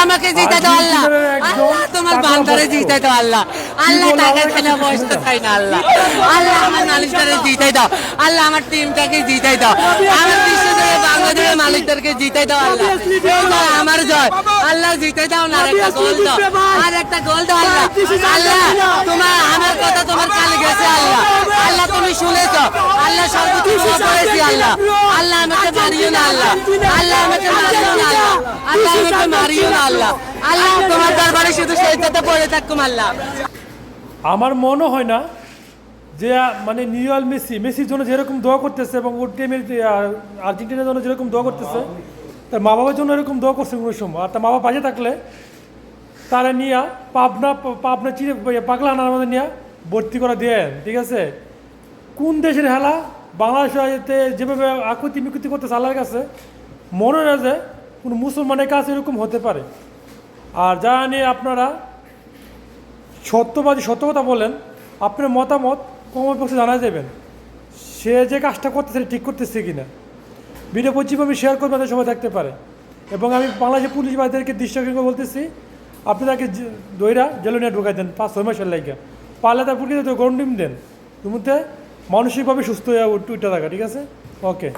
আমাকে জিতে দাও আল্লাহ, আল্লাহ তোমার বান্দারে জিতে দাও আল্লাহ, আল্লাহ টাকা খেলে বসতে চাই না আল্লাহ, আল্লাহ আমার মালিকটারে জিতে দাও আল্লাহ, আমার টিমটাকে জিতে দাও, আমার বিশ্বজয়ে বাংলাদেশের মালিকদেরকে জিতে দাও আল্লাহ, আমার জয় আল্লাহ, জিতে দাও না, আরেকটা গোল দাও, আর একটা গোল দাও আল্লাহ, আল্লাহ তোমার আমার কথা তোমার কানে গেছে আল্লাহ, আল্লাহ তুমি শুনেছো আল্লাহ, সর্বোচ্চ করেছি আল্লাহ, আল্লাহ আমাকে মারিও না আল্লাহ, আল্লাহ আমাকে মারিও না আল্লাহ, আল্লাহ আমাকে মারিও না আল্লাহ, আল্লাহ তোমার দরবারে শুধু সেজদাতে পড়ে থাকুম আল্লাহ। আমার মনে হয় না যে মানে লিওনেল মেসির জন্য যেরকম দোয়া করতেছে এবং ওর টিমের আর্জেন্টিনার জন্য যেরকম দোয়া করতেছে, তার মা বাবার জন্য এরকম দোয়া করছে কোনো সময়। আর তার মা বাবা বাজে থাকলে তারা নিয়ে পাবনা চিড়ে পাগলা আনার মধ্যে নিয়ে ভর্তি করা দেন, ঠিক আছে? কোন দেশের খেলা বাংলাদেশে যেভাবে আকুতি মিকুতি করতেছে আল্লাহর কাছে, মনে হয় না যে কোনো মুসলমানের কাছে এরকম হতে পারে। আর যা নিয়ে আপনারা সত্য কথা বলেন, আপনার মতামত কমেন্ট বক্সে জানা যাবেন, সে যে কাজটা করতেছে ঠিক করতেছে কিনা। ভিডিও পশ্চিমভাবে শেয়ার করবেন, তাদের সবাই দেখতে পারে। এবং আমি বাংলাদেশের পুলিশ বাহিনীদেরকে দৃষ্টিকে বলতেছি, আপনি তাকে দইরা জেলে নিয়ে ঢুকাই দেন 5-6 মাসের লাইগা, পারলে তার পুলিশকে গরম ডিম দেন, তুমি মানসিকভাবে সুস্থ হয়ে উঠতে থাকা, ঠিক আছে? ওকে।